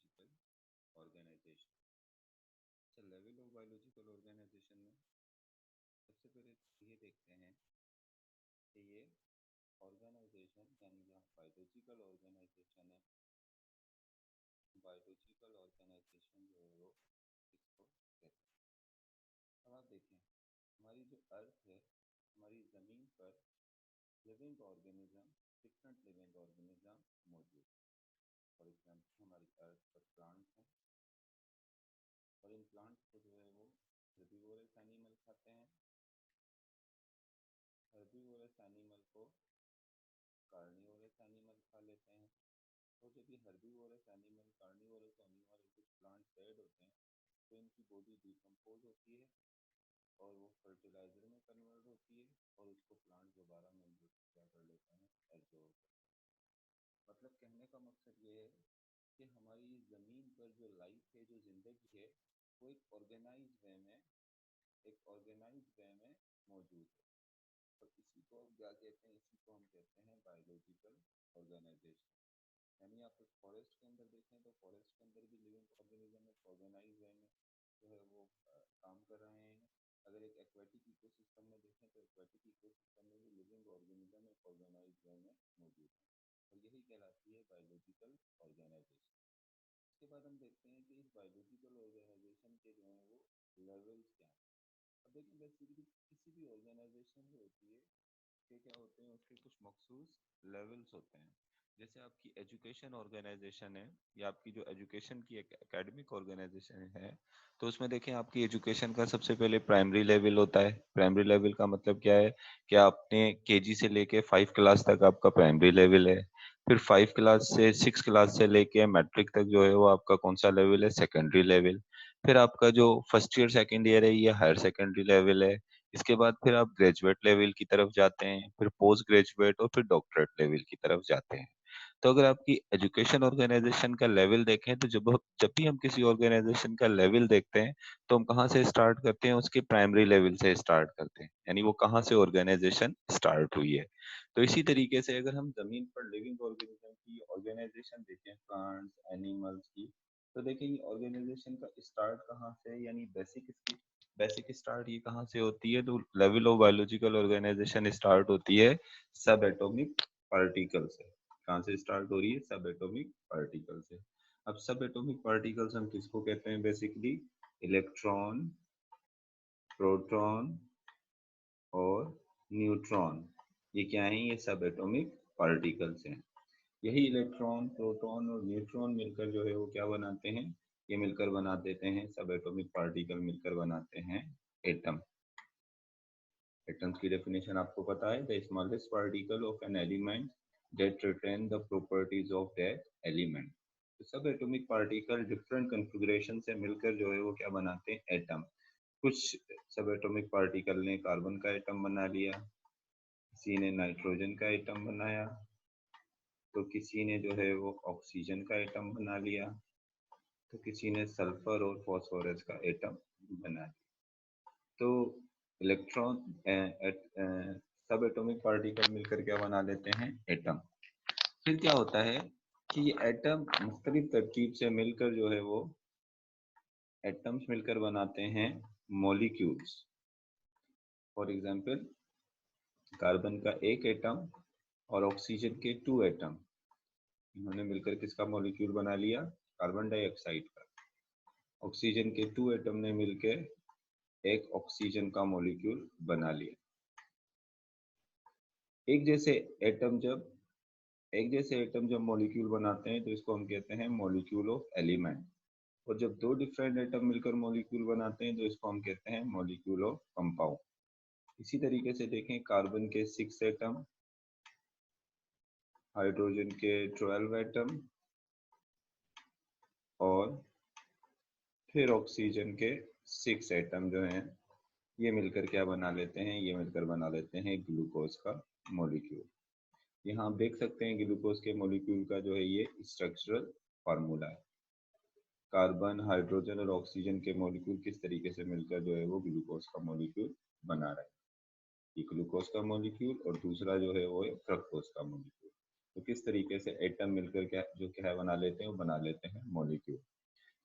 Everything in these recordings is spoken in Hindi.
Biological organization. अच्छा, लेवल ऑफ बायोलॉजिकल ऑर्गेनाइजेशन में सबसे पहले ये देखते हैं कि ये ऑर्गेनाइजेशन यानी जो बायोलॉजिकल ऑर्गेनाइजेशन है, बायोलॉजिकल ऑर्गेनाइजेशन जो है वो इसको कहते हैं। अब आप देखें, हमारी जो अर्थ है, हमारी ज़मीन पर living organism, different living organism मौजूद है। फॉर एग्जाम्पल हमारी अर्थ पर प्लांट्स हैं और इन प्लांट्स को जो है वो हर्बीवोरस एनिमल खाते हैं। हर्बीवोरस एनिमल को कार्निवोरस एनिमल खा लेते हैं। तो जब ये हर्बीवोरस एनिमल कार्निवोरस होने वाले कुछ प्लांट्स ऐड होते हैं तो इनकी बॉडी डिकम्पोज होती है और वो फर्टिलाइजर में कन्वर्ट होती है और उसको प्लांट दोबारा मिनरल्स क्या कर लेते हैं, एब्जॉर्ब कर लेते हैं। मतलब कहने का मकसद ये है कि हमारी ज़मीन पर जो लाइफ है, जो ज़िंदगी है, वो एक ऑर्गेनाइज वे में, एक ऑर्गेनाइज वे में मौजूद है। और इसी को हम क्या कहते हैं, इसी को हम कहते हैं बायोलॉजिकल ऑर्गेनाइजेशन। यानी आप एक फॉरेस्ट के अंदर देखें तो फॉरेस्ट के अंदर भी लिविंग ऑर्गेनिज्म एक ऑर्गेनाइज वे में जो है वो काम कर रहे हैं। अगर एक एक्वेटिक इकोसिस्टम में देखें तो एक्वेटिक इकोसिस्टम में भी लिविंग ऑर्गेनिज्म एक ऑर्गेनाइज वे में मौजूद है और यही कहलाती है बायोलॉजिकल ऑर्गेनाइजेशन। इसके बाद हम देखते हैं कि इस बायोलॉजिकल ऑर्गेनाइजेशन के जो है वो लेवल्स क्या हैं। अब देखिए, बेसिकली किसी भी ऑर्गेनाइजेशन जो होती है उसके क्या होते हैं, उसके कुछ मखसूस लेवल्स होते हैं। जैसे आपकी एजुकेशन ऑर्गेनाइजेशन है या आपकी जो एजुकेशन की एक एकेडमिक ऑर्गेनाइजेशन है, तो उसमें देखें आपकी एजुकेशन का सबसे पहले प्राइमरी लेवल होता है। प्राइमरी लेवल का मतलब क्या है कि आपने केजी से लेके 5 क्लास तक आपका प्राइमरी लेवल है। फिर 5 क्लास से 6 क्लास से लेके मैट्रिक तक जो है वो आपका कौन सा लेवल है, सेकेंडरी लेवल। फिर आपका जो फर्स्ट ईयर सेकेंड ईयर है ये हायर सेकेंडरी लेवल है। इसके बाद फिर आप ग्रेजुएट लेवल की तरफ जाते हैं, फिर पोस्ट ग्रेजुएट और फिर डॉक्टरेट लेवल की तरफ जाते हैं। तो अगर आपकी एजुकेशन ऑर्गेनाइजेशन का लेवल देखें तो जब भी हम किसी ऑर्गेनाइजेशन का लेवल देखते हैं तो हम कहाँ से स्टार्ट करते हैं, उसके प्राइमरी लेवल से स्टार्ट करते हैं, यानी वो कहाँ से ऑर्गेनाइजेशन स्टार्ट हुई है। तो इसी तरीके से अगर हम जमीन पर लिविंग ऑर्गेनिज्म की ऑर्गेनाइजेशन देखें, प्लांट्स एनिमल्स की, तो देखिए ये ऑर्गेनाइजेशन का स्टार्ट कहाँ से है, यानी बेसिक स्टार्ट ये कहाँ से होती है। तो level of biological organization start होती है सब एटॉमिक पार्टिकल से। कहाँ से स्टार्ट हो रही है, सब एटॉमिक पार्टिकल से। अब सब एटॉमिक पार्टिकल्स हम किसको कहते हैं, बेसिकली इलेक्ट्रॉन, प्रोटॉन और न्यूट्रॉन। ये क्या है, ये सब एटॉमिक पार्टिकल्स हैं। यही इलेक्ट्रॉन, प्रोटॉन और न्यूट्रॉन मिलकर जो है वो क्या बनाते हैं, ये मिलकर बना देते हैं, सब एटॉमिक पार्टिकल मिलकर बनाते हैं एटम। एटम्स की डेफिनेशन आपको पता है, the smallest particle of an element that retain the properties of that element. तो सब एटॉमिक पार्टिकल डिफरेंट कॉन्फ़िगरेशन से मिलकर जो है वो क्या बनाते हैं, एटम। कुछ सब एटॉमिक पार्टिकल ने कार्बन का एटम बना लिया, किसी ने नाइट्रोजन का एटम बनाया, तो किसी ने जो है वो ऑक्सीजन का एटम बना लिया, तो किसी ने सल्फर और फॉस्फोरस का एटम बना लिया। तो इलेक्ट्रॉन सब एटॉमिक पार्टिकल मिलकर क्या बना लेते हैं, एटम। फिर क्या होता है कि ये एटम मुख्तलिफ तरकीब से मिलकर जो है वो एटम्स मिलकर बनाते हैं मॉलिक्यूल्स। फॉर एग्जांपल कार्बन का एक एटम और ऑक्सीजन के 2 एटम, इन्होंने मिलकर किसका मॉलिक्यूल बना लिया, कार्बन डाइऑक्साइड का। ऑक्सीजन के 2 एटम ने मिलकर एक ऑक्सीजन का मॉलिक्यूल बना लिया। एक जैसे एटम जब एक जैसे एटम जब मॉलिक्यूल बनाते हैं तो इसको हम कहते हैं मॉलिक्यूल ऑफ एलिमेंट। और जब दो डिफरेंट एटम मिलकर मॉलिक्यूल बनाते हैं तो इसको हम कहते हैं मॉलिक्यूल ऑफ कंपाउंड। इसी तरीके से देखें, कार्बन के 6 एटम, हाइड्रोजन के 12 एटम और फिर ऑक्सीजन के 6 एटम जो हैं ये मिलकर क्या बना लेते हैं, ये मिलकर बना लेते हैं ग्लूकोज का मॉलिक्यूल। यहाँ आप देख सकते हैं ग्लूकोज के मॉलिक्यूल का जो है ये स्ट्रक्चरल फार्मूला है। कार्बन, हाइड्रोजन और ऑक्सीजन के मॉलिक्यूल किस तरीके से मिलकर जो है वो ग्लूकोज का मॉलिक्यूल बना रहा है। ये ग्लूकोज का मॉलिक्यूल और दूसरा जो है वो है फ्रक्टोज का मॉलिक्यूल। तो किस तरीके से एटम मिलकर क्या जो क्या है बना लेते हैं, वो बना लेते हैं मॉलिक्यूल।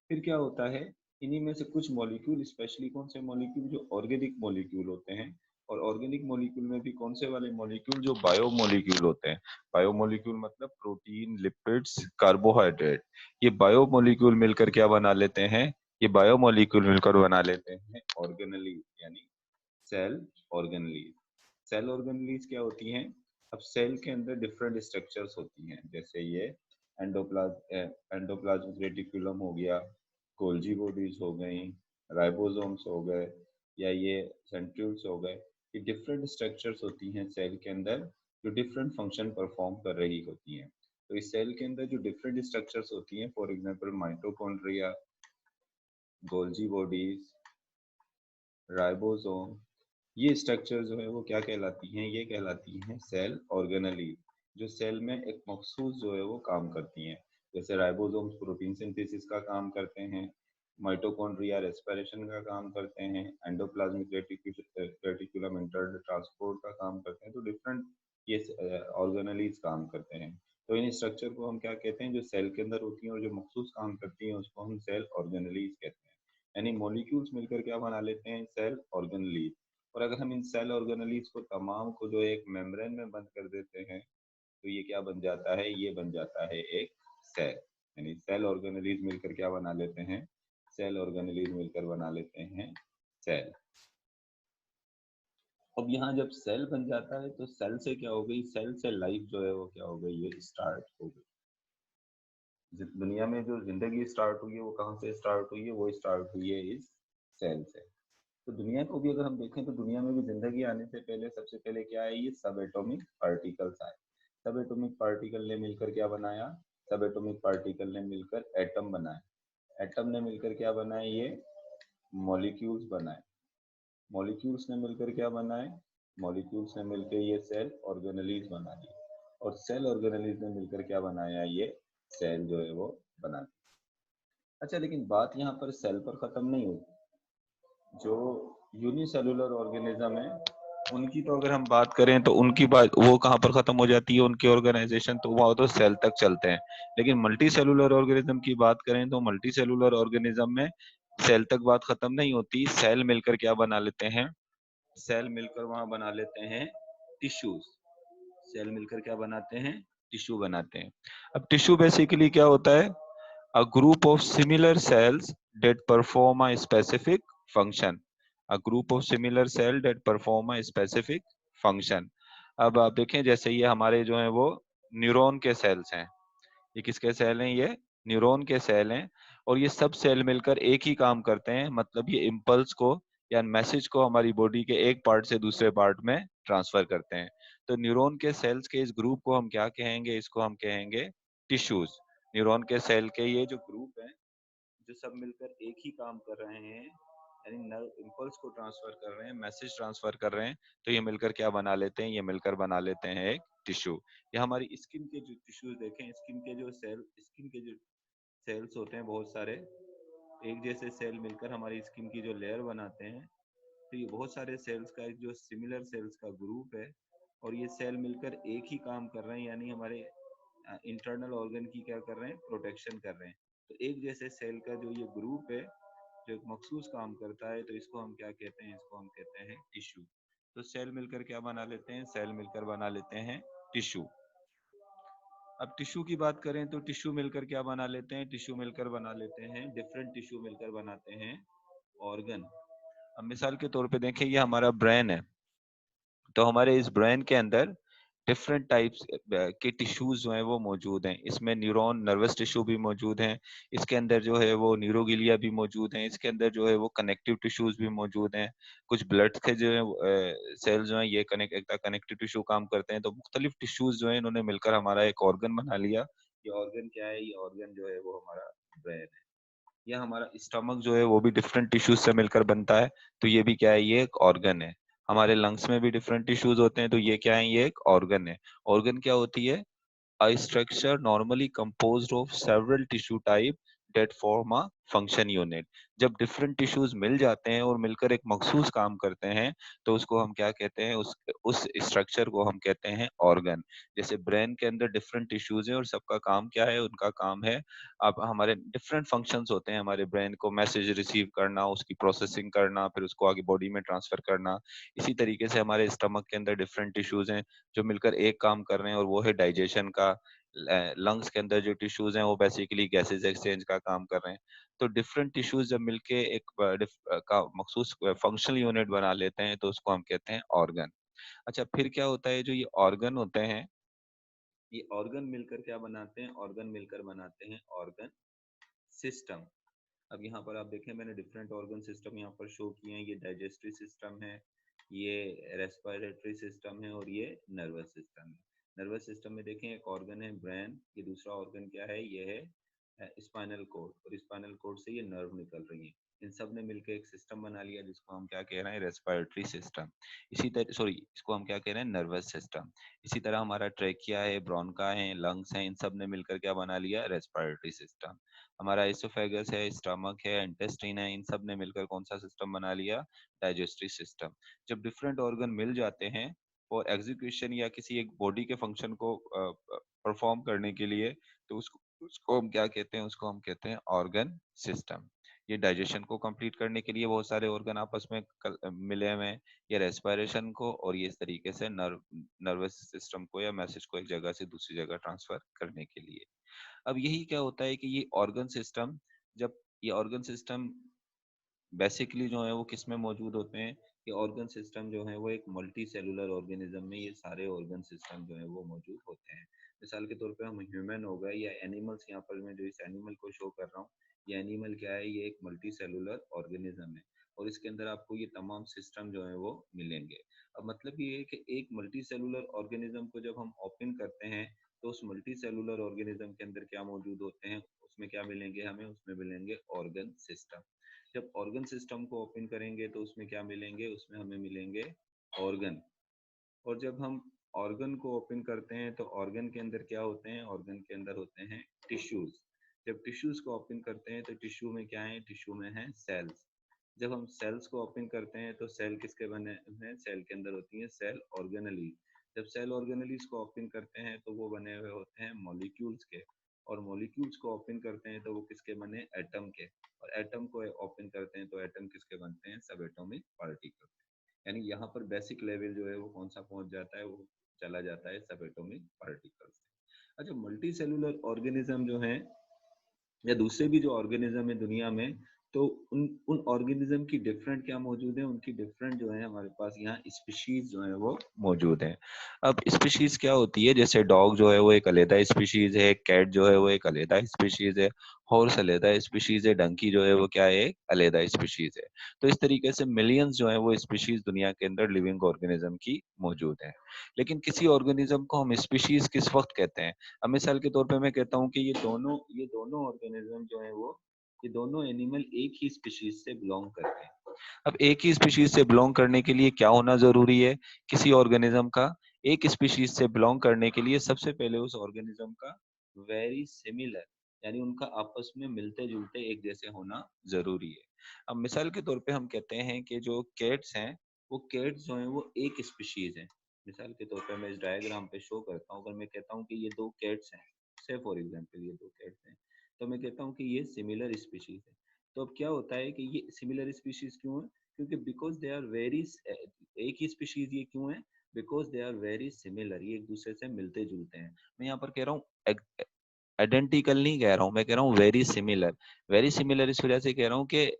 फिर क्या होता है, इन्हीं में से कुछ मॉलिक्यूल, स्पेशली कौन से मॉलिक्यूल, जो ऑर्गेनिक मॉलिक्यूल होते हैं, और ऑर्गेनिक मॉलिक्यूल में भी कौन से वाले मॉलिक्यूल, जो बायो मॉलिक्यूल होते हैं। बायो मॉलिक्यूल मतलब प्रोटीन, लिपिड्स, कार्बोहाइड्रेट, ये बायो मॉलिक्यूल मिलकर क्या बना लेते हैं, ये बायो मॉलिक्यूल मिलकर बना लेते हैं ऑर्गेनली, यानी सेल ऑर्गेनलीज। सेल ऑर्गेनलीज क्या होती हैं, अब सेल के अंदर डिफरेंट स्ट्रक्चर्स होती हैं, जैसे ये एंडोप्लाज्मिक रेटिकुलम हो गया, गोल्जी बॉडीज हो गई, राइबोसोम्स हो गए, या ये सेंट्रियोल्स हो गए। ये डिफरेंट स्ट्रक्चर्स होती हैं सेल के अंदर, जो डिफरेंट फंक्शन परफॉर्म कर रही होती हैं। तो इस सेल के अंदर जो डिफरेंट स्ट्रक्चर्स होती हैं, for example mitochondria, Golgi bodies, ribosome, ये स्ट्रक्चर जो है वो क्या कहलाती हैं, ये कहलाती हैं सेल ऑर्गेनली, जो सेल में एक मखसूस जो है वो काम करती हैं। जैसे राइबोसोम्स प्रोटीन सिंथेसिस का काम करते हैं, माइटोकॉन्ड्रिया रेस्पिरेशन का काम करते हैं, एंडोप्लाज्मिक रेटिकुलम इंटर ट्रांसपोर्ट का काम करते हैं। तो डिफरेंट ये ऑर्गेनलीज काम करते हैं। तो इन स्ट्रक्चर को हम क्या कहते हैं, जो सेल के अंदर होती हैं और जो मखसूस काम करती हैं, उसको हम सेल ऑर्गेनलीज कहते हैं। यानी मॉलिक्यूल्स मिलकर क्या बना लेते हैं, सेल ऑर्गेनलीज। और अगर हम इन सेल ऑर्गेनलीज को तमाम को जो एक मेम्ब्रेन में बंद कर देते हैं, तो ये क्या बन जाता है, ये बन जाता है एक सेल। यानी सेल ऑर्गेनलीज मिलकर क्या बना लेते हैं, सेल ऑर्गेनलीज मिलकर बना लेते हैं सेल। अब यहाँ जब सेल बन जाता है, तो सेल से क्या हो गई, सेल से लाइफ जो है वो क्या हो गई, ये स्टार्ट हो गई। दुनिया में जो जिंदगी स्टार्ट हुई है, वो कहाँ से स्टार्ट हुई है, वो स्टार्ट हुई है इस सेल से। तो दुनिया को भी अगर हम देखें, तो दुनिया में भी जिंदगी आने से पहले सबसे पहले क्या है, ये सब एटॉमिक पार्टिकल्स आए। सब एटॉमिक पार्टिकल ने मिलकर क्या बनाया, सब एटॉमिक पार्टिकल ने मिलकर एटम बनाए। एटम ने मिलकर क्या बनाए, ये मॉलिक्यूल्स बनाए। मॉलिक्यूल्स ने मिलकर क्या बनाए, मॉलिक्यूल्स ने मिलकर ये सेल ऑर्गेनलीज बना ली। और सेल ऑर्गेनलीज ने मिलकर क्या बनाया, ये सेल जो है वो बना दी। अच्छा, लेकिन बात यहाँ पर सेल पर खत्म नहीं होती। जो यूनिसेलुलर ऑर्गेनिज्म है, उनकी तो अगर हम बात करें, तो उनकी बात वो कहाँ पर खत्म हो जाती है, उनकी ऑर्गेनाइजेशन तो वहाँ तो सेल तक चलते हैं। लेकिन मल्टी सेलुलर ऑर्गेनिज्म की बात करें, तो मल्टी सेलुलर ऑर्गेनिज्म में सेल तक बात खत्म नहीं होती। सेल मिलकर क्या बना लेते हैं, सेल मिलकर वहां बना लेते हैं टिश्यूज। सेल मिलकर क्या बनाते हैं, टिश्यू बनाते हैं। अब टिश्यू बेसिकली क्या होता है, a group of similar cells that perform a specific function, a group of similar cell that perform a specific function। अब आप देखें, जैसे ये हमारे जो है वो न्यूरॉन के सेल्स हैं। ये किसके सेल हैं, ये न्यूरॉन के सेल हैं। और ये सब सेल मिलकर एक ही काम करते हैं, मतलब ये इम्पल्स को या मैसेज को हमारी बॉडी के एक पार्ट से दूसरे पार्ट में ट्रांसफर करते हैं। तो न्यूरॉन के सेल्स के इस ग्रुप को हम क्या कहेंगे, इसको हम कहेंगे टिश्यूज। न्यूरॉन के सेल के ये जो ग्रुप है, जो सब मिलकर एक ही काम कर रहे हैं, यानी इम्पल्स को ट्रांसफर कर रहे हैं, मैसेज ट्रांसफर कर रहे हैं, तो ये मिलकर क्या बना लेते हैं, ये मिलकर बना लेते हैं एक टिश्यू। ये हमारी स्किन के जो टिश्यूज देखें, स्किन के जो सेल्स होते हैं बहुत सारे, एक जैसे सेल मिलकर हमारी स्किन की जो लेयर बनाते हैं। तो ये बहुत सारे सेल्स का एक जो सिमिलर सेल्स का ग्रुप है, और ये सेल मिलकर एक ही काम कर रहे हैं, यानी हमारे इंटरनल ऑर्गन की क्या कर रहे हैं, प्रोटेक्शन कर रहे हैं। तो एक जैसे सेल का जो ये ग्रुप है, जो एक मखसूस काम करता है, तो इसको हम क्या कहते हैं, इसको हम कहते हैं टिश्यू। तो सेल मिलकर क्या बना लेते हैं, सेल मिलकर बना लेते हैं टिश्यू। अब टिश्यू की बात करें, तो टिश्यू मिलकर क्या बना लेते हैं, टिश्यू मिलकर बना लेते हैं, डिफरेंट टिश्यू मिलकर बनाते हैं ऑर्गन। अब मिसाल के तौर पे देखें, ये हमारा ब्रेन है। तो हमारे इस ब्रेन के अंदर डिफरेंट टाइप्स के टिश्यूज जो हैं वो मौजूद हैं। इसमें न्यूरॉन नर्वस टिश्यू भी मौजूद हैं, इसके अंदर जो है वो न्यूरोगिलिया भी मौजूद हैं, इसके अंदर जो है वो कनेक्टिव टिश्यूज भी मौजूद हैं। कुछ ब्लड के जो है सेल्स जो हैं, ये कनेक्टिव टिश्यू काम करते हैं। तो मुख्तलिफ टिश्यूज जो है, इन्होंने मिलकर हमारा एक ऑर्गन बना लिया। ये ऑर्गन क्या है, ये ऑर्गन जो है वो हमारा ब्रेन है। या हमारा स्टमक जो है वो भी डिफरेंट टिश्यूज से मिलकर बनता है। तो ये भी क्या है, ये एक ऑर्गन है। हमारे लंग्स में भी डिफरेंट टिश्यूज होते हैं, तो ये क्या है, ये एक ऑर्गन है। ऑर्गन क्या होती है, a structure normally composed of several tissue type that form a function unit. जब डिफरेंट टिश्यूज मिल जाते हैं और मिलकर एक मखसूस काम करते हैं तो उसको हम क्या कहते हैं, उस स्ट्रक्चर को हम कहते हैं ऑर्गन। जैसे ब्रेन के अंदर डिफरेंट टिश्यूज हैं और सबका काम क्या है, उनका काम है, अब हमारे डिफरेंट फंक्शंस होते हैं हमारे ब्रेन को, मैसेज रिसीव करना, उसकी प्रोसेसिंग करना, फिर उसको आगे बॉडी में ट्रांसफर करना। इसी तरीके से हमारे स्टमक के अंदर डिफरेंट टिश्यूज हैं जो मिलकर एक काम कर रहे हैं और वो है डाइजेशन का। लंग्स के अंदर जो टिश्यूज हैं वो बेसिकली गैसेज एक्सचेंज का काम कर रहे हैं। तो डिफरेंट टिश्यूज जब मिलके एक का मखसूस फंक्शनल यूनिट बना लेते हैं तो उसको हम कहते हैं ऑर्गन। अच्छा, फिर क्या होता है, जो ये ऑर्गन होते हैं, ये ऑर्गन मिलकर क्या बनाते हैं, ऑर्गन मिलकर बनाते हैं ऑर्गन सिस्टम। अब यहाँ पर आप देखें, मैंने डिफरेंट ऑर्गन सिस्टम यहाँ पर शो किए हैं। ये डाइजेस्टिव सिस्टम है, ये रेस्पिरेटरी सिस्टम है और ये नर्वस सिस्टम है। नर्वस सिस्टम में देखें एक ऑर्गन है ब्रेन, ये दूसरा ऑर्गन क्या है, ये है स्पाइनल कोड, और स्पाइनल कोड से ये नर्व निकल रही है। इन सब ने मिलकर एक सिस्टम बना लिया जिसको हम क्या कह रहे हैं, रेस्पिरेटरी सिस्टम। इसी तरह, सॉरी, इसको हम क्या कह रहे हैं, नर्वस सिस्टम। इसी तरह हमारा ट्रेकिया है, ब्रोंका है, लंग्स हैं, इन सब ने मिलकर क्या बना लिया, रेस्पिरेटरी सिस्टम। हमारा एसोफेगस है, स्टमक है, इंटेस्टाइन है, इन सब ने मिलकर कौन सा सिस्टम बना लिया, डाइजेस्टिव सिस्टम। जब डिफरेंट ऑर्गन मिल जाते हैं और एग्जीक्यूशन या किसी एक बॉडी के फंक्शन को परफॉर्म करने के लिए, तो उसको उसको हम क्या कहते हैं, उसको हम कहते हैं ऑर्गन सिस्टम। ये डाइजेशन को कंप्लीट करने के लिए बहुत सारे ऑर्गन आपस में मिले हुए हैं, ये रेस्पिरेशन को, और ये इस तरीके से नर्वस सिस्टम को या मैसेज को एक जगह से दूसरी जगह ट्रांसफर करने के लिए। अब यही क्या होता है कि ये ऑर्गन सिस्टम, जब ये ऑर्गन सिस्टम बेसिकली जो है वो किस में मौजूद होते हैं, ये ऑर्गन सिस्टम जो है वो एक मल्टी सेलुलर ऑर्गेनिज्म में ये सारे ऑर्गन सिस्टम जो है वो मौजूद होते हैं। मिसाल के तौर पे हम ह्यूमन हो गए या एनिमल्स, यहाँ पर मैं जो इस एनिमल को शो कर रहा हूँ, ये एनिमल क्या है, ये एक मल्टी सेलुलर ऑर्गेनिज्म है और इसके अंदर आपको ये तमाम सिस्टम जो है वो मिलेंगे। अब मतलब ये है कि एक मल्टी सेलुलर ऑर्गेनिज्म को जब हम ओपन करते हैं तो उस मल्टी सेलुलर ऑर्गेनिज्म के अंदर क्या मौजूद होते हैं, उसमें क्या मिलेंगे हमें, उसमें मिलेंगे ऑर्गन सिस्टम। जब ऑर्गन सिस्टम को ओपन करेंगे तो उसमें क्या मिलेंगे, उसमें हमें मिलेंगे ऑर्गन। और जब हम ऑर्गन को ओपन करते हैं तो ऑर्गन के अंदर क्या होते हैं, ऑर्गन के अंदर होते हैं टिश्यूज। जब टिश्यूज को ओपन करते हैं तो टिश्यू में क्या है, टिश्यू में है सेल्स। जब हम सेल्स को ओपन करते हैं तो सेल किसके बने हैं, सेल के अंदर होती है सेल ऑर्गेनली। जब सेल ऑर्गेनलीज को ओपन करते हैं तो वो बने हुए होते हैं मॉलिक्यूल्स के, और मॉलिक्यूल्स को ओपन करते हैं तो वो किसके बने, एटम के, और एटम को ओपन करते हैं तो एटम किसके बनते हैं, सब एटॉमिक पार्टिकल। यानी यहाँ पर बेसिक लेवल जो है वो कौन सा पहुंच जाता है, वो चला जाता है सब एटॉमिक पार्टिकल से। अच्छा, मल्टी सेलुलर ऑर्गेनिज्म जो है या दूसरे भी जो ऑर्गेनिज्म है दुनिया में, तो उन उन ऑर्गेनिज्म की डिफरेंट क्या मौजूद है, उनकी डिफरेंट जो है हमारे पास यहाँ स्पीशीज जो है वो मौजूद है। अब स्पीशीज क्या होती है, जैसे डॉग जो है वो एक अलग स्पीशीज है, कैट जो है वो एक अलग स्पीशीज है, हॉर्स अलग स्पीशीज है, डंकी जो है वो क्या है, एक अलग स्पीशीज है। तो इस तरीके से मिलियंस जो है वो स्पीशीज दुनिया के अंदर लिविंग ऑर्गेनिज्म की मौजूद है। लेकिन किसी ऑर्गेनिज्म को हम स्पीशीज किस वक्त कहते हैं, अब मिसाल के तौर पे मैं कहता हूँ कि ये दोनों ऑर्गेनिज्म जो है वो, ये दोनों एनिमल एक ही स्पीशीज से बिलोंग करते हैं। अब एक ही स्पीशीज से बिलोंग करने के लिए क्या होना जरूरी है, किसी ऑर्गेनिज्म का एक स्पीशीज से बिलोंग करने के लिए सबसे पहले उस ऑर्गेनिज्म का वेरी सिमिलर, यानी उनका आपस में मिलते जुलते एक जैसे होना जरूरी है। अब मिसाल के तौर पे हम कहते हैं कि जो कैट्स हैं, वो कैट्स जो हैं वो एक स्पीशीज है। मिसाल के तौर पे मैं इस डायग्राम पे शो करता हूँ, अगर मैं कहता हूँ कि ये दो कैट्स हैं, से फॉर एग्जांपल ये दो कैट्स हैं, तो मैं कहता हूँ कि ये सिमिलर स्पीशीज है। तो अब क्या होता है कि ये सिमिलर स्पीशीज क्यों है, क्योंकि बिकॉज दे आर वेरी, एक ही स्पीशीज ये क्यों है, because they are very similar, ये एक दूसरे से मिलते जुलते हैं। मैं यहाँ पर कह रहा हूँ आइडेंटिकल नहीं कह रहा हूँ, मैं कह रहा हूँ वेरी सिमिलर। वेरी सिमिलर इस वजह से कह रहा हूँ कि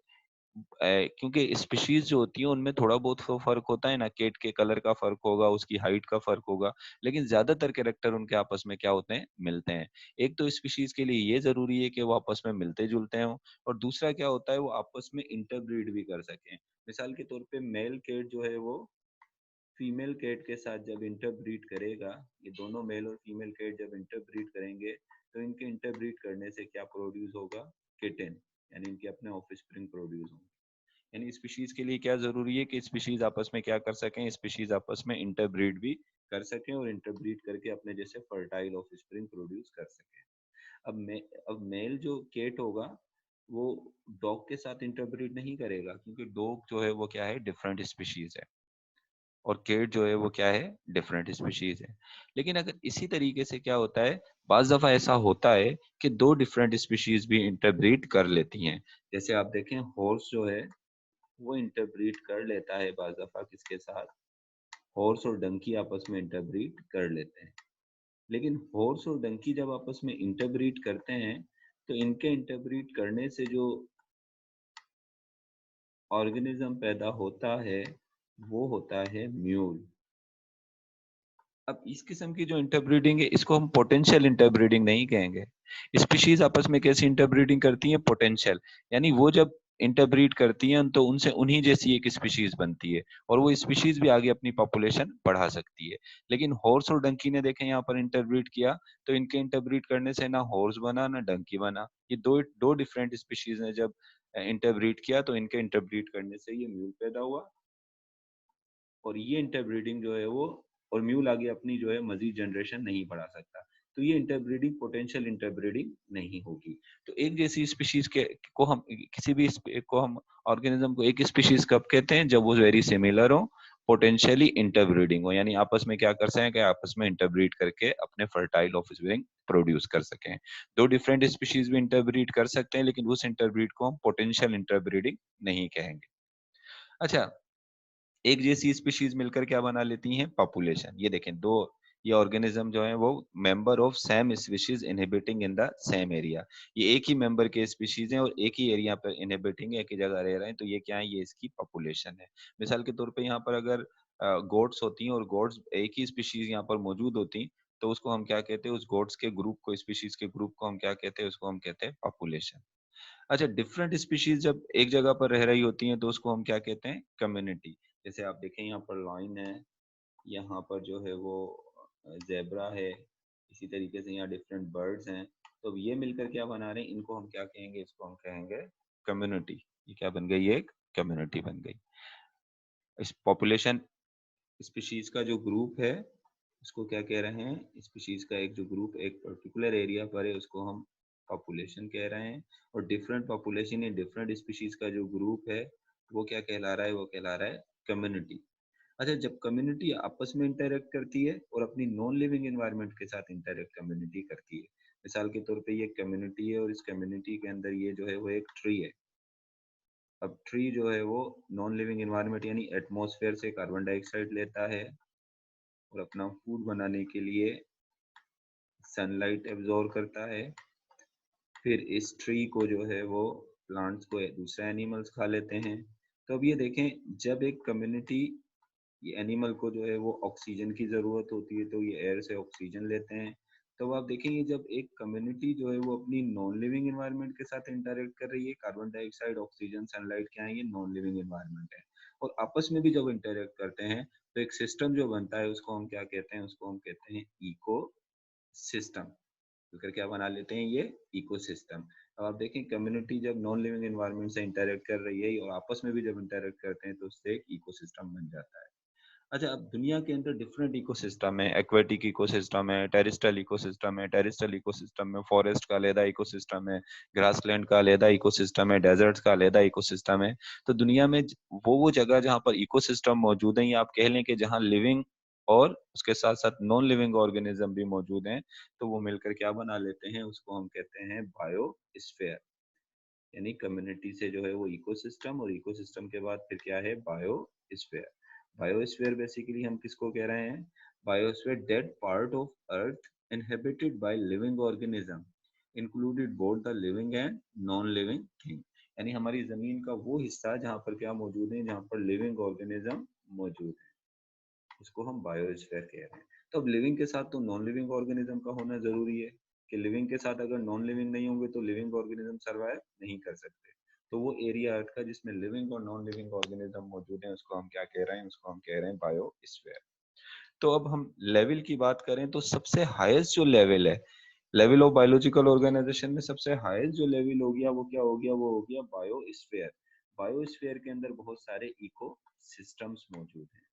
क्योंकि स्पीशीज जो होती है उनमें थोड़ा बहुत तो फर्क होता है ना, केट के कलर का फर्क होगा, उसकी हाइट का फर्क होगा, लेकिन ज्यादातर कैरेक्टर उनके आपस में क्या होते हैं, मिलते हैं। एक तो स्पीशीज के लिए ये जरूरी है कि वो आपस में मिलते जुलते हों, और दूसरा क्या होता है, वो आपस में इंटरब्रीड भी कर सकें। मिसाल के तौर पे मेल केट जो है वो फीमेल कैट के साथ जब इंटरब्रीड करेगा, ये दोनों मेल और फीमेल कैट जब इंटरब्रीड करेंगे तो इनके इंटरब्रीड करने से क्या प्रोड्यूस होगा, किटन, यानी इनके अपने ऑफस्प्रिंग प्रोड्यूस होंगे। यानी स्पीशीज के लिए क्या जरूरी है कि स्पीशीज आपस में क्या कर सकें, स्पीशीज आपस में इंटरब्रीड भी कर सकें और इंटरब्रीड करके अपने जैसे फर्टाइल ऑफस्प्रिंग प्रोड्यूस कर सकें। अब मेल जो केट होगा वो डॉग के साथ इंटरब्रीड नहीं करेगा, क्योंकि डॉग जो है वो क्या है, डिफरेंट स्पीशीज है, और केट जो है वो क्या है, डिफरेंट स्पीशीज है। लेकिन अगर इसी तरीके से क्या होता है, बाज दफा ऐसा होता है कि दो डिफरेंट स्पीशीज भी इंटरब्रीड कर लेती हैं। जैसे आप देखें हॉर्स जो है वो इंटरब्रीड कर लेता है बाज दफा, किसके साथ, हॉर्स और डंकी आपस में इंटरब्रीड कर लेते हैं। लेकिन हॉर्स और डंकी जब आपस में इंटरब्रीड करते हैं तो इनके इंटरब्रीड करने से जो ऑर्गेनिज्म पैदा होता है वो होता है म्यूल। अब इस किस्म की जो इंटरब्रीडिंग है इसको हम पोटेंशियल इंटरब्रीडिंग नहीं कहेंगे। स्पीशीज आपस में कैसी इंटरब्रीडिंग करती हैं, पोटेंशियल, यानी वो जब इंटरब्रीड करती हैं तो उनसे उन्हीं जैसी एक स्पीशीज बनती है और वो स्पीशीज भी आगे अपनी पॉपुलेशन बढ़ा सकती है। लेकिन हॉर्स और डंकी ने देखें यहाँ पर इंटरब्रीड किया तो इनके इंटरब्रीड करने से ना हॉर्स बना ना डंकी बना, ये दो दो डिफरेंट स्पीशीज ने जब इंटरब्रीड किया तो इनके इंटरब्रीड करने से ये म्यूल पैदा हुआ, और ये इंटरब्रीडिंग जो है वो, और म्यूल आगे अपनी जो है मजीद जनरेशन नहीं बढ़ा सकता, तो ये इंटरब्रीडिंग पोटेंशियल इंटरब्रीडिंग नहीं होगी। तो एक जैसी स्पीशीज के को हम किसी भी को हम ऑर्गेनिज्म को एक स्पीशीज कब कहते हैं, जब वो वेरी सिमिलर हो, पोटेंशियली इंटरब्रीडिंग हो, यानी आपस में क्या कर सकें, आपस में इंटरब्रीड करके अपने फर्टाइल ऑफस्प्रिंग प्रोड्यूस कर सकें। दो डिफरेंट स्पीशीज भी इंटरब्रीड कर सकते हैं लेकिन उस इंटरब्रीड को हम पोटेंशियल इंटरब्रीडिंग नहीं कहेंगे। अच्छा, एक जैसी स्पीशीज मिलकर क्या बना लेती हैं, पॉपुलेशन। ये देखें दो, ये ऑर्गेनिज्म जो है वो member of same species inhibiting in the same area, ये एक ही मेंबर के स्पीशीज हैं और एक ही एरिया पर इनहिबिटिंग एक ही जगह रह रहे हैं, तो ये क्या है, ये इसकी पॉपुलेशन है। मिसाल के तौर पे यहाँ पर अगर गोट्स होती हैं और गोट्स एक ही स्पीशीज यहाँ पर मौजूद होती, तो उसको हम क्या कहते हैं, उस गोट्स के ग्रुप को, स्पीशीज के ग्रुप को हम क्या कहते हैं, उसको हम कहते हैं पॉपुलेशन। अच्छा, डिफरेंट स्पीशीज जब एक जगह पर रह रही होती हैं तो उसको हम क्या कहते हैं, कम्युनिटी। जैसे आप देखें यहाँ पर लाइन है, यहाँ पर जो है वो जेब्रा है, इसी तरीके से यहाँ डिफरेंट बर्ड्स हैं, तो अब ये मिलकर क्या बना रहे हैं, इनको हम क्या कहेंगे, इसको हम कहेंगे कम्युनिटी। ये क्या बन गई, एक कम्युनिटी बन गई। इस पॉपुलेशन, स्पीशीज का जो ग्रुप है उसको क्या कह रहे हैं, स्पीशीज का एक जो ग्रुप एक पर्टिकुलर एरिया पर है उसको हम पॉपुलेशन कह रहे हैं, और different population in different species का जो ग्रुप है वो क्या कहला रहा है, वो कहला रहा है कम्युनिटी। अच्छा, जब कम्युनिटी आपस में इंटरेक्ट करती है और अपनी नॉन लिविंग एनवायरनमेंट के साथ इंटरेक्ट कम्युनिटी करती है, मिसाल के तौर पे ये कम्युनिटी है और इस कम्युनिटी के अंदर ये जो है वो एक ट्री है। अब ट्री जो है वो नॉन लिविंग एनवायरनमेंट यानी एटमॉस्फेयर से कार्बन डाइऑक्साइड लेता है और अपना फूड बनाने के लिए सनलाइट एब्जॉर्ब करता है, फिर इस ट्री को जो है वो प्लांट्स को दूसरे एनिमल्स खा लेते हैं। तो अब ये देखें, जब एक कम्युनिटी, ये एनिमल को जो है वो ऑक्सीजन की ज़रूरत होती है तो ये एयर से ऑक्सीजन लेते हैं। तो अब आप देखेंगे जब एक कम्युनिटी जो है वो अपनी नॉन लिविंग एनवायरनमेंट के साथ इंटरेक्ट कर रही है, कार्बन डाइऑक्साइड ऑक्सीजन सनलाइट क्या है, ये नॉन लिविंग एनवायरनमेंट है, और आपस में भी जब इंटरेक्ट करते हैं तो एक सिस्टम जो बनता है उसको हम क्या कहते हैं, उसको हम कहते हैं इको सिस्टम। मिलकर क्या बना लेते हैं, ये इकोसिस्टम। अब आप देखें कम्युनिटी जब नॉन लिविंग एनवायरनमेंट से इंटरेक्ट कर रही है और आपस में भी जब इंटरेक्ट करते हैं तो उससे एक इकोसिस्टम बन जाता है। अच्छा, अब दुनिया के अंदर डिफरेंट इकोसिस्टम है, एक्वेटिक इकोसिस्टम है, टेरेस्ट्रियल इकोसिस्टम है, टेरेस्ट्रियल इकोसिस्टम में फॉरेस्ट का अलग इकोसिस्टम है, ग्रासलैंड का अलग इकोसिस्टम है, डेजर्ट्स का अलग इकोसिस्टम है। तो दुनिया में वो जगह जहाँ पर इकोसिस्टम मौजूद है, या आप कह लें कि जहाँ लिविंग और उसके साथ साथ नॉन लिविंग ऑर्गेनिज्म भी मौजूद हैं, तो वो मिलकर क्या बना लेते हैं, उसको हम कहते हैं बायोस्फीयर। यानी कम्युनिटी से जो है वो इकोसिस्टम, और इकोसिस्टम के बाद फिर क्या है, बायोस्फीयर। बायोस्फीयर बेसिकली हम किसको कह रहे हैं, biosphere that part of earth inhabited by living organism included both the living and non living thing. यानी हमारी जमीन का वो हिस्सा जहाँ पर क्या मौजूद है, जहाँ पर लिविंग ऑर्गेनिज्म मौजूद है, उसको हम बायोस्फीयर कह रहे हैं। तो अब लिविंग के साथ तो नॉन लिविंग ऑर्गेनिज्म का होना जरूरी है, कि लिविंग के साथ अगर नॉन लिविंग नहीं होंगे तो लिविंग ऑर्गेनिज्म सर्वाइव नहीं कर सकते। तो वो एरिया अर्थ का जिसमें लिविंग और नॉन लिविंग ऑर्गेनिज्म मौजूद है उसको हम क्या कह रहे हैं, उसको हम कह रहे हैं बायोस्फीयर। तो अब हम लेवल की बात करें तो सबसे हाईएस्ट जो लेवल है, लेवल ऑफ बायोलॉजिकल ऑर्गेनाइजेशन में सबसे हाईएस्ट जो लेवल हो गया वो क्या हो गया, वो हो गया बायोस्फीयर। बायोस्फीयर के अंदर बहुत सारे इको सिस्टम्स मौजूद हैं।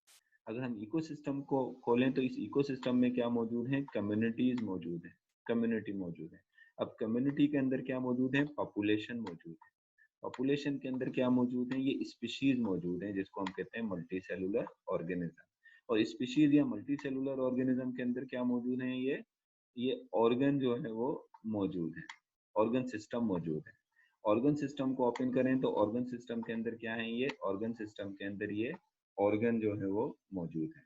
अगर हम इकोसिस्टम को खोलें तो इस इकोसिस्टम में क्या मौजूद है, कम्युनिटीज मौजूद है, कम्युनिटी मौजूद है। अब कम्युनिटी के अंदर क्या मौजूद है? पॉपुलेशन मौजूद है। पॉपुलेशन के अंदर क्या मौजूद है? ये स्पीशीज मौजूद हैं जिसको हम कहते हैं मल्टी सेलुलर ऑर्गेनिज्म। और स्पीशीज या मल्टी सेलुलर ऑर्गेनिज्म के अंदर क्या मौजूद है? ये ऑर्गन जो है वो मौजूद है, ऑर्गन सिस्टम मौजूद है। ऑर्गन सिस्टम को ओपन करें तो ऑर्गन सिस्टम के अंदर क्या है? ये ऑर्गन सिस्टम के अंदर ये ऑर्गन जो है वो मौजूद है।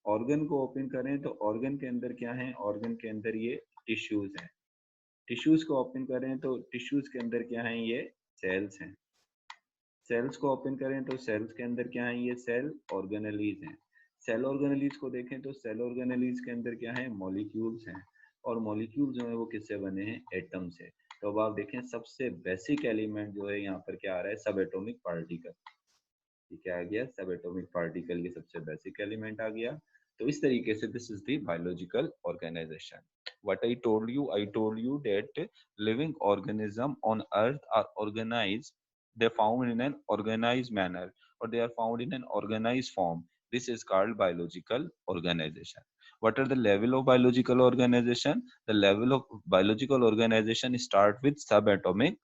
ऑर्गन को ओपन करें तो ऑर्गन के अंदर क्या है? ऑर्गन के अंदर ये टिश्यूज हैं। टिश्यूज को ओपन करें तो टिश्यूज के अंदर क्या है? ये सेल्स हैं। सेल्स को ओपन करें तो सेल्स के अंदर क्या है? ये सेल ऑर्गेनेलीज हैं। सेल ऑर्गेनेलीज को देखें तो सेल ऑर्गेनेलीज के अंदर क्या है? मॉलिक्यूल्स हैं। और मॉलिक्यूल जो है वो किससे बने हैं? एटम से। तो अब आप देखें सबसे बेसिक एलिमेंट जो है यहाँ पर क्या आ रहा है? सब एटॉमिक पार्टिकल। ये क्या आ गया? सब एटॉमिक पार्टिकल, ये सबसे बेसिक एलिमेंट आ गया। तो इस तरीके से this is the biological organization. What I told you that living organism on earth are organized, they found in an organized manner, or they are found in an organized form. This is called biological organization. What are the level of biological organization? The level of biological organization start with subatomic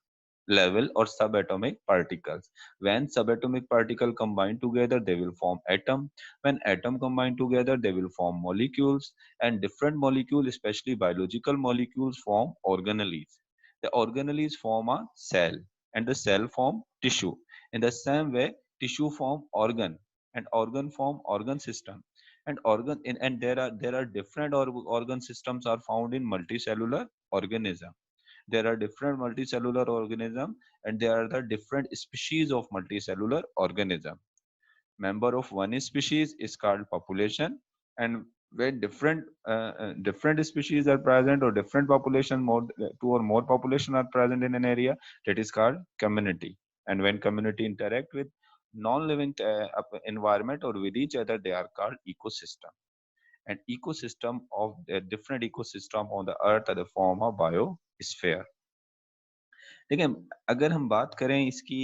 level or subatomic particles. When subatomic particle combine together, they will form atom. When atom combine together, they will form molecules, and different molecules, especially biological molecules, form organelles. The organelles form a cell, and the cell form tissue. In the same way, tissue form organ, and organ form organ system. And there are different organ systems are found in multicellular organism. There are different multicellular organism, and there are the different species of multicellular organism. Member of one species is called population, and when different species are present, or different population, more two or more population are present in an area, that is called community. And when community interact with non-living environment or with each other, they are called ecosystem. And ecosystem of different ecosystem on the earth are the form of biosphere. देखिए, अगर हम बात करें इसकी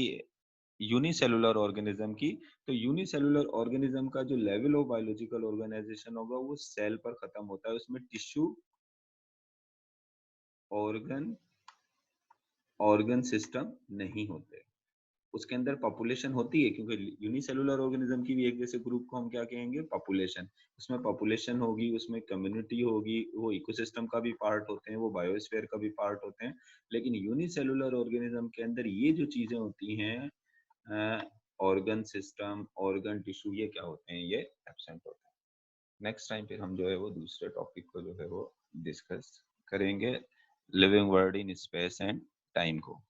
यूनिसेलुलर ऑर्गेनिज्म की, तो यूनिसेलुलर ऑर्गेनिज्म का जो लेवल ऑफ बायोलॉजिकल ऑर्गेनाइजेशन होगा वो सेल पर खत्म होता है। उसमें टिश्यू, ऑर्गन, ऑर्गन सिस्टम नहीं होते। उसके अंदर पॉपुलेशन होती है, क्योंकि यूनिसेलुलर ऑर्गेनिज्म की भी एक जैसे ग्रुप को हम क्या कहेंगे? पॉपुलेशन। उसमें पॉपुलेशन होगी, उसमें कम्युनिटी होगी, वो इकोसिस्टम का भी पार्ट होते हैं, वो बायोस्फीयर का भी पार्ट होते हैं। लेकिन यूनिसेलुलर ऑर्गेनिज्म के अंदर ये जो चीजें होती हैं, ऑर्गन सिस्टम, ऑर्गन, टिश्यू, ये क्या होते हैं? ये एब्सेंट होते हैं। नेक्स्ट टाइम फिर हम जो है वो दूसरे टॉपिक को जो है वो डिस्कस करेंगे, living world in space and time को।